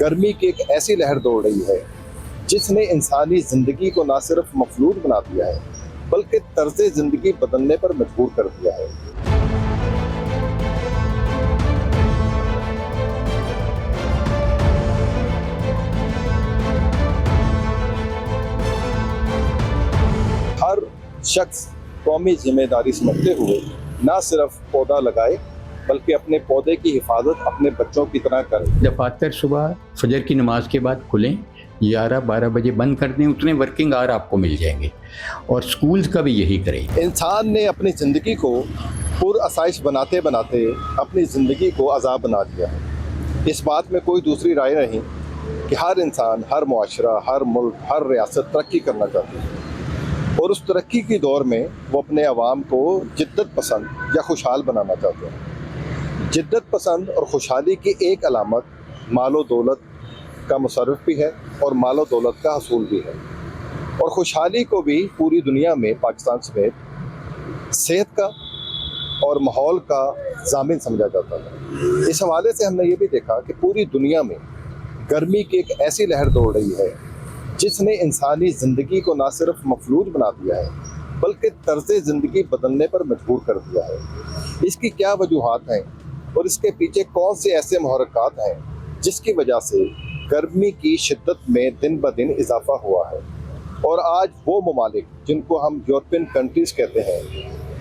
गर्मी की एक ऐसी लहर दौड़ रही है जिसने इंसानी जिंदगी को ना सिर्फ मफलूज बना दिया है बल्कि तर्ज़े जिंदगी बदलने पर मजबूर कर दिया है। हर शख्स कौमी जिम्मेदारी समझते हुए ना सिर्फ पौधा लगाए बल्कि अपने पौधे की हिफाजत अपने बच्चों की तरह करे। दफातर सुबह फजर की नमाज के बाद खुलें, 11-12 बजे बंद कर दें, उतने वर्किंग आवर आपको मिल जाएंगे। और स्कूल्स का भी यही करें। इंसान ने अपनी ज़िंदगी को पुरअसाइश बनाते बनाते अपनी ज़िंदगी को अज़ाब बना दिया है। इस बात में कोई दूसरी राय नहीं कि हर इंसान, हर मुआशरा, हर मुल्क, हर रियासत तरक्की करना चाहती है और उस तरक्की की दौर में वो अपने अवाम को जिद्दत पसंद या खुशहाल बनाना चाहते हैं। जिद्दत पसंद और खुशहाली की एक अलामत मालो दौलत का मुसर्रफ भी है और मालो दौलत का हसूल भी है। और खुशहाली को भी पूरी दुनिया में पाकिस्तान समेत सेहत का और माहौल का ज़ामिन समझा जाता है। इस हवाले से हमने ये भी देखा कि पूरी दुनिया में गर्मी की एक ऐसी लहर दौड़ रही है जिसने इंसानी ज़िंदगी को ना सिर्फ मफलूज बना दिया है बल्कि तर्ज़े ज़िंदगी बदलने पर मजबूर कर दिया है। इसकी क्या वजूहात हैं और इसके पीछे कौन से ऐसे मुहर्रिकात हैं जिसकी वजह से गर्मी की शिद्दत में दिन ब दिन इजाफा हुआ है। और आज वो ममालिक जिनको हम यूरोपियन कंट्रीज़ कहते हैं,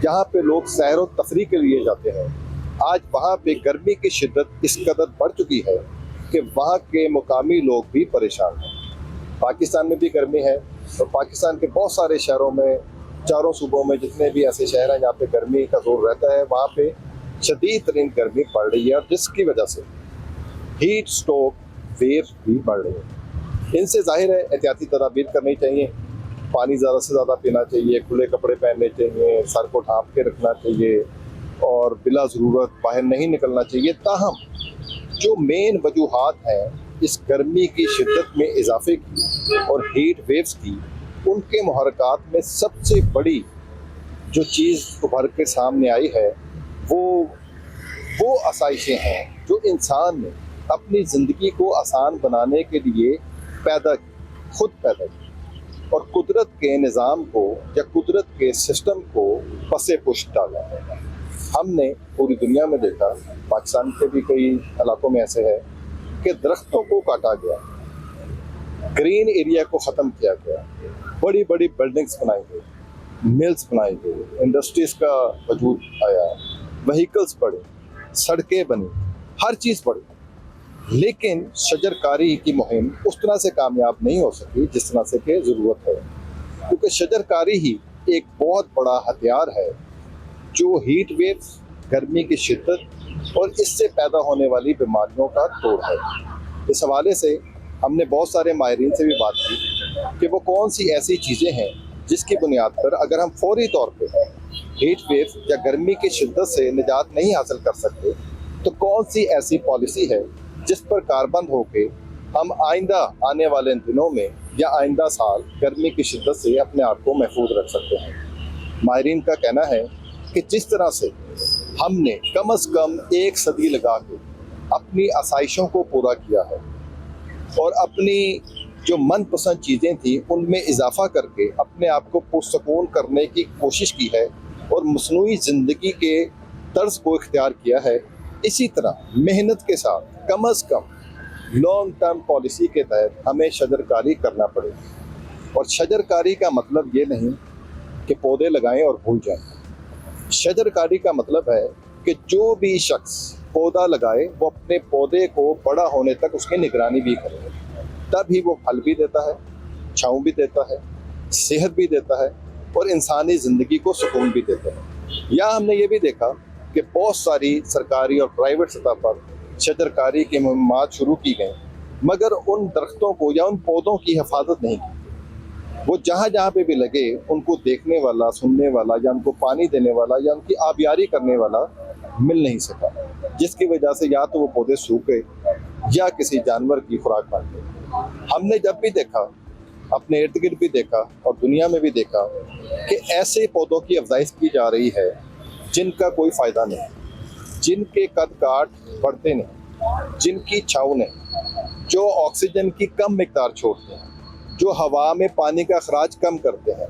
जहाँ पे लोग सैर व तफरीह के लिए जाते हैं, आज वहाँ पे गर्मी की शिद्दत इस कदर बढ़ चुकी है कि वहाँ के मुकामी लोग भी परेशान हैं। पाकिस्तान में भी गर्मी है और पाकिस्तान के बहुत सारे शहरों में, चारों सूबों में जितने भी ऐसे शहर हैं जहाँ पे गर्मी का जोर रहता है, वहाँ पे शदीद तरीन गर्मी पड़ रही है और जिसकी वजह से हीट स्ट्रोक वेव भी बढ़ रही है। इनसे जाहिर है एहतियाती तदाबीर करनी चाहिए। पानी ज़्यादा से ज़्यादा पीना चाहिए, खुले कपड़े पहनने चाहिए, सर को ढाँप के रखना चाहिए और बिला ज़रूरत बाहर नहीं निकलना चाहिए। ताहम जो मेन वजूहात हैं इस गर्मी की शिद्दत में इजाफे की और हीट वेव्स की, उनके मुहर्रिकात में सबसे बड़ी जो चीज़ उभर के सामने आई है वो आसाइशें हैं जो इंसान ने अपनी ज़िंदगी को आसान बनाने के लिए खुद पैदा की और कुदरत के निज़ाम को या कुदरत के सिस्टम को पसे पुश डाला। हमने पूरी दुनिया में देखा, पाकिस्तान के भी कई इलाकों में ऐसे है कि दरख्तों को काटा गया, ग्रीन एरिया को ख़त्म किया गया, बड़ी बड़ी बिल्डिंग्स बनाई गई, मिल्स बनाई गई, इंडस्ट्रीज़ का वजूद आया, व्हीकल्स बढ़े, सड़कें बनी, हर चीज़ बढ़ी। लेकिन शजरकारी की मुहिम उस तरह से कामयाब नहीं हो सकी जिस तरह से कि ज़रूरत है, क्योंकि शजरकारी ही एक बहुत बड़ा हथियार है जो हीट वेव्स, गर्मी की शिद्दत और इससे पैदा होने वाली बीमारियों का तोड़ है। इस हवाले से हमने बहुत सारे माहिरीन से भी बात की कि वो कौन सी ऐसी चीज़ें हैं जिसकी बुनियाद पर अगर हम फौरी तौर पे हीट वेव या गर्मी की शिद्दत से निजात नहीं हासिल कर सकते तो कौन सी ऐसी पॉलिसी है जिस पर कारबंद होके हम आइंदा आने वाले दिनों में या आइंदा साल गर्मी की शिद्दत से अपने आप को महफूज रख सकते हैं। माहिरीन का कहना है कि जिस तरह से हमने कम से कम 1 सदी लगा के अपनी आसाइशों को पूरा किया है और अपनी जो मनपसंद चीज़ें थी उनमें इजाफा करके अपने आप को पुरसकून करने की कोशिश की है और मसनूई ज़िंदगी के तर्ज को इख्तियार किया है, इसी तरह मेहनत के साथ कम से कम लॉन्ग टर्म पॉलिसी के तहत हमें शजरकारी करना पड़ेगा। और शजरकारी का मतलब ये नहीं कि पौधे लगाएं और भूल जाएं। शजरकारी का मतलब है कि जो भी शख्स पौधा लगाए वो अपने पौधे को बड़ा होने तक उसकी निगरानी भी करे, तभी वो फल भी देता है, छाँव भी देता है, सेहत भी देता है और इंसानी ज़िंदगी को सुकून भी देता है। या हमने ये भी देखा कि बहुत सारी सरकारी और प्राइवेट सतह पर शजरकारी की मुहिम्मात शुरू की गई, मगर उन दरख्तों को या उन पौधों की हिफाजत नहीं की। वो जहाँ जहाँ पे भी लगे उनको देखने वाला, सुनने वाला या उनको पानी देने वाला या उनकी आबियारी करने वाला मिल नहीं सका, जिसकी वजह से या तो वो पौधे सूख गए या किसी जानवर की खुराक बन गई। हमने जब भी देखा, अपने इर्द गिर्द भी देखा और दुनिया में भी देखा कि ऐसे पौधों की अफजाइश की जा रही है जिनका कोई फ़ायदा नहीं, जिनके कद काट बढ़ते नहीं, जिनकी छाँवें जो ऑक्सीजन की कम मिकदार छोड़ते हैं, जो हवा में पानी का अखराज कम करते हैं,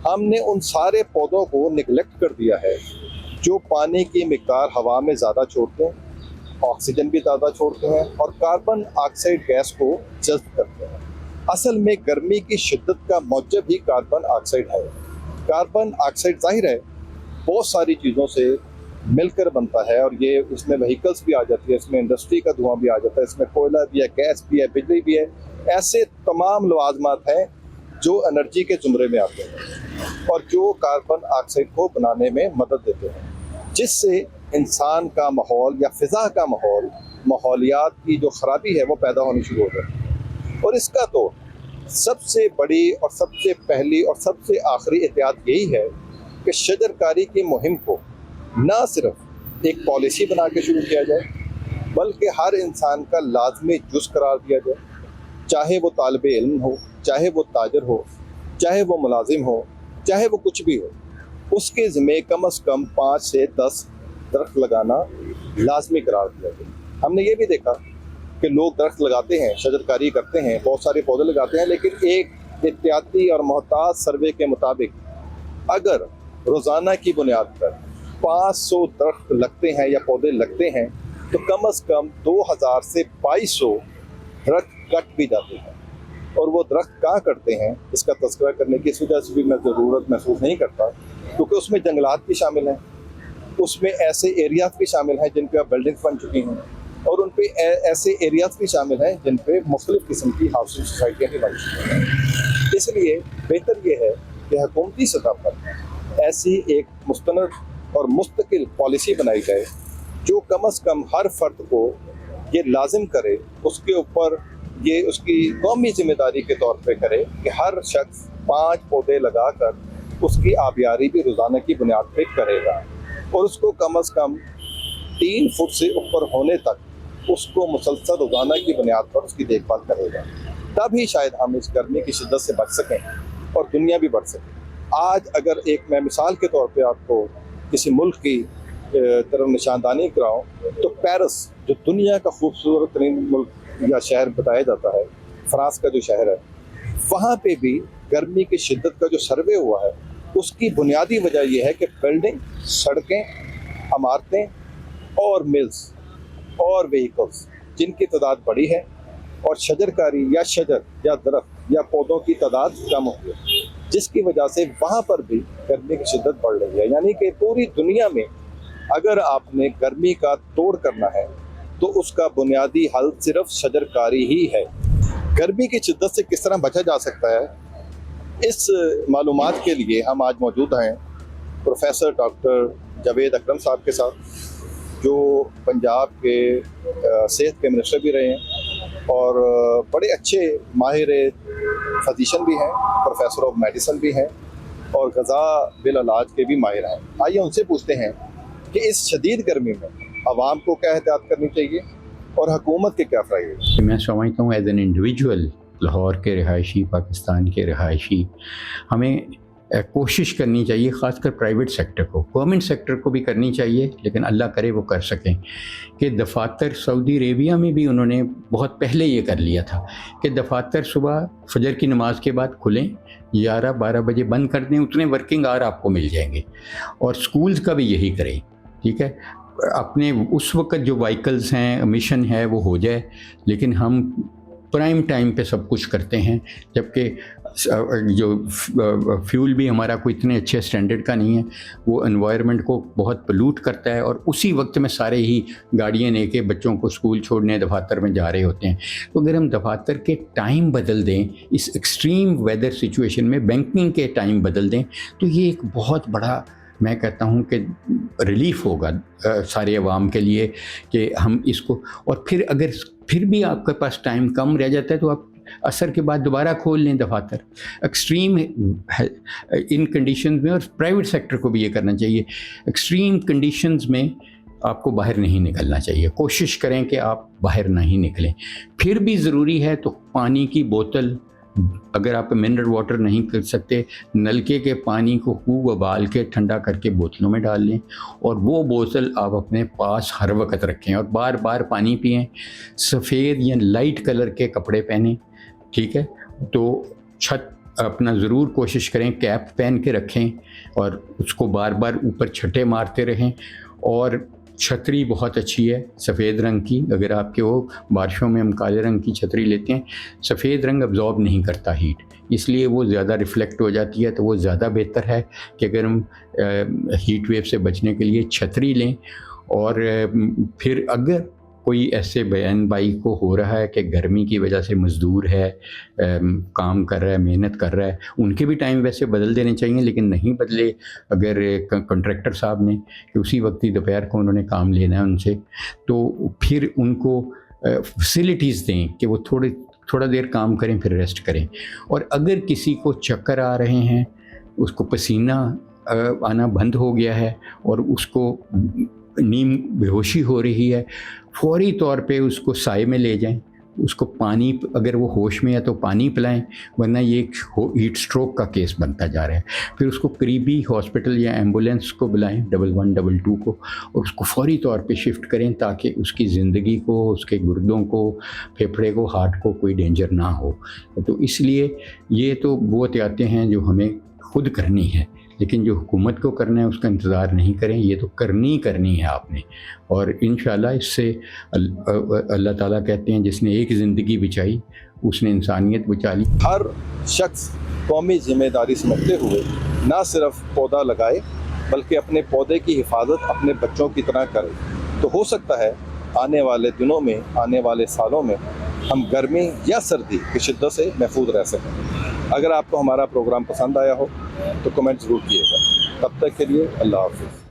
हमने उन सारे पौधों को निगलेक्ट कर दिया है जो पानी की मिकदार हवा में ज़्यादा छोड़ते हैं, ऑक्सीजन भी ज़्यादा छोड़ते हैं और कार्बन ऑक्साइड गैस को जज्ब करते हैं। असल में गर्मी की शिद्दत का मौजब ही कार्बन ऑक्साइड है। कार्बन ऑक्साइड जाहिर है बहुत सारी चीज़ों से मिलकर बनता है और ये इसमें व्हीकल्स भी आ जाती है, इसमें इंडस्ट्री का धुआं भी आ जाता है, इसमें कोयला भी है, गैस भी है, बिजली भी है। ऐसे तमाम लवाजमात हैं जो एनर्जी के ज़ुमरे में आते हैं और जो कार्बन ऑक्साइड को बनाने में मदद देते हैं, जिससे इंसान का माहौल या फ़िज़ा का माहौल, माहौलियात की जो ख़राबी है वो पैदा होनी शुरू हो जाती है। और इसका तो सबसे बड़ी और सबसे पहली और सबसे आखिरी एहतियात यही है कि शजरकारी की मुहिम को ना सिर्फ एक पॉलिसी बना के शुरू किया जाए, बल्कि हर इंसान का लाजमी जुज़ करार दिया जाए, चाहे वो तालिबे इल्म हो, चाहे वो ताजर हो, चाहे वो मुलाजिम हो, चाहे वो कुछ भी हो, उसके ज़िम्मे कम से कम 5 से 10 दरख्त लगाना लाजमी करार दिया जाए। हमने ये भी देखा कि लोग दरख्त लगाते हैं, शजरकारी करते हैं, बहुत सारे पौधे लगाते हैं, लेकिन एक एहतियाती और मोहतात सर्वे के मुताबिक अगर रोज़ाना की बुनियाद पर 500 दरख्त लगते हैं या पौधे लगते हैं तो कम से कम 2000 से 2200 दरख्त कट भी जाते हैं। और वो दरख्त कहाँ कटते हैं इसका तज़किरा करने की इस वजह से भी मैं ज़रूरत महसूस नहीं करता, क्योंकि उसमें जंगलात भी शामिल हैं, उसमें ऐसे एरियाज भी शामिल हैं जिन पर बिल्डिंग्स बन चुकी हैं और उन पे ऐसे एरियाज भी शामिल हैं जिन पे मुख्तलिफ़ किस्म की हाउसिंग सोसाइटियाँ भी बन चुकी हैं। इसलिए बेहतर ये है कि हुकूमती सतह पर ऐसी एक मुस्तनद और मुस्तकिल पॉलिसी बनाई जाए जो कम से कम हर फर्द को ये लाजिम करे, उसके ऊपर ये उसकी कौमी जिम्मेदारी के तौर पे करे कि हर शख्स 5 पौधे लगाकर उसकी आबियारी भी रोज़ाना की बुनियाद पे करेगा और उसको कम से कम 3 फुट से ऊपर होने तक उसको मुसलसल रोज़ाना की बुनियाद पर उसकी देखभाल करेगा। तभी शायद हम इस गर्मी की शिद्दत से बच सकें और दुनिया भी बढ़ सके। आज अगर एक मैं मिसाल के तौर पे आपको किसी मुल्क की तरफ निशानदानी कराऊँ तो पेरिस, जो दुनिया का खूबसूरत तरीन मुल्क या शहर बताया जाता है, फ्रांस का जो शहर है, वहाँ पे भी गर्मी की शिद्दत का जो सर्वे हुआ है उसकी बुनियादी वजह यह है कि बिल्डिंग, सड़कें, इमारतें और मिल्स और व्हीकल्स जिनकी तादाद बड़ी है और शजरकारी या शजर या दरख्त या पौधों की तादाद कम होती है, जिसकी वजह से वहाँ पर भी गर्मी की शिद्दत बढ़ रही है। यानी कि पूरी दुनिया में अगर आपने गर्मी का तोड़ करना है तो उसका बुनियादी हल सिर्फ शजरकारी ही है। गर्मी की शिद्दत से किस तरह बचा जा सकता है, इस मालूमात के लिए हम आज मौजूद हैं प्रोफेसर डॉक्टर जावेद अकरम साहब के साथ, जो पंजाब के सेहत के मिनिस्टर भी रहे हैं और बड़े अच्छे माहिर फिजिशियन भी हैं, प्रोफेसर ऑफ मेडिसिन भी हैं और ग़ज़ा बिल इलाज के भी माहिर हैं। आइए उनसे पूछते हैं कि इस शदीद गर्मी में आवाम को क्या एहतियात करनी चाहिए और हुकूमत के क्या फ़ायदे। मैं समझता हूँ एज एन इंडिविजुअल, लाहौर के रिहायशी, पाकिस्तान के रिहायशी, हमें कोशिश करनी चाहिए, ख़ासकर प्राइवेट सेक्टर को, गवर्नमेंट सेक्टर को भी करनी चाहिए, लेकिन अल्लाह करे वो कर सकें कि दफातर सऊदी अरेबिया में भी उन्होंने बहुत पहले ये कर लिया था कि दफातर सुबह फजर की नमाज़ के बाद खुलें, 11-12 बजे बंद कर दें, उतने वर्किंग आवर आपको मिल जाएंगे। और स्कूल्स का भी यही करें, ठीक है। अपने उस वक्त जो व्हीकल्स हैं, मिशन है, वो हो जाए, लेकिन हम प्राइम टाइम पे सब कुछ करते हैं, जबकि जो फ्यूल भी हमारा कोई इतने अच्छे स्टैंडर्ड का नहीं है, वो एनवायरनमेंट को बहुत पोल्यूट करता है और उसी वक्त में सारे ही गाड़ियाँ लेके बच्चों को स्कूल छोड़ने दफातर में जा रहे होते हैं। तो अगर हम दफातर के टाइम बदल दें, इस एक्सट्रीम वेदर सिचुएशन में बैंकिंग के टाइम बदल दें, तो ये एक बहुत बड़ा, मैं कहता हूँ कि रिलीफ होगा सारे अवाम के लिए कि हम इसको। और फिर अगर फिर भी आपके पास टाइम कम रह जाता है तो आप असर के बाद दोबारा खोल लें दफातर। एक्सट्रीम इन कंडीशंस में, और प्राइवेट सेक्टर को भी ये करना चाहिए, एक्सट्रीम कंडीशंस में आपको बाहर नहीं निकलना चाहिए। कोशिश करें कि आप बाहर नहीं निकलें। फिर भी ज़रूरी है तो पानी की बोतल अगर आप मिनरल वाटर नहीं कर सकते, नलके के पानी को खूब उबाल के ठंडा करके बोतलों में डाल लें और वो बोतल आप अपने पास हर वक्त रखें और बार बार पानी पिएं। सफ़ेद या लाइट कलर के कपड़े पहनें, ठीक है। तो छत अपना ज़रूर कोशिश करें कैप पहन के रखें और उसको बार बार ऊपर छटे मारते रहें। और छतरी बहुत अच्छी है सफ़ेद रंग की, अगर आपके हो, बारिशों में हम काले रंग की छतरी लेते हैं। सफ़ेद रंग अब्जॉर्ब नहीं करता हीट, इसलिए वो ज़्यादा रिफ़्लेक्ट हो जाती है, तो वो ज़्यादा बेहतर है कि अगर हम हीट वेव से बचने के लिए छतरी लें। और फिर अगर कोई ऐसे बहन भाई को हो रहा है कि गर्मी की वजह से मज़दूर है, काम कर रहा है, मेहनत कर रहा है, उनके भी टाइम वैसे बदल देने चाहिए, लेकिन नहीं बदले अगर कॉन्ट्रैक्टर साहब ने कि उसी वक्त ही दोपहर को उन्होंने काम लेना है उनसे, तो फिर उनको फैसिलिटीज़ दें कि वो थोड़ा देर काम करें फिर रेस्ट करें। और अगर किसी को चक्कर आ रहे हैं, उसको पसीना आना बंद हो गया है और उसको नींद बेहोशी हो रही है, फौरी तौर पे उसको साए में ले जाएं, उसको पानी, अगर वो होश में है तो पानी पिलाएं, वरना ये हीट स्ट्रोक का केस बनता जा रहा है। फिर उसको करीबी हॉस्पिटल या एम्बुलेंस को बुलाएं 1112 को और उसको फौरी तौर पे शिफ्ट करें ताकि उसकी ज़िंदगी को, उसके गुर्दों को, फेफड़े को, हार्ट को कोई डेंजर ना हो। तो इसलिए ये तो वो एहतियातें हैं जो हमें खुद करनी है, लेकिन जो हुकूमत को करना है उसका इंतज़ार नहीं करें, ये तो करनी है आपने। और इंशाल्लाह इससे अल्लाह ताला कहते हैं जिसने एक ज़िंदगी बचाई उसने इंसानियत बचा ली। हर शख्स कौमी जिम्मेदारी समझते हुए ना सिर्फ पौधा लगाए बल्कि अपने पौधे की हिफाजत अपने बच्चों की तरह करे, तो हो सकता है आने वाले दिनों में, आने वाले सालों में हम गर्मी या सर्दी की शिद्दत से महफूज रह सकें। अगर आपको हमारा प्रोग्राम पसंद आया हो तो कमेंट ज़रूर कीजिएगा। तब तक के लिए अल्लाह हाफ़िज़।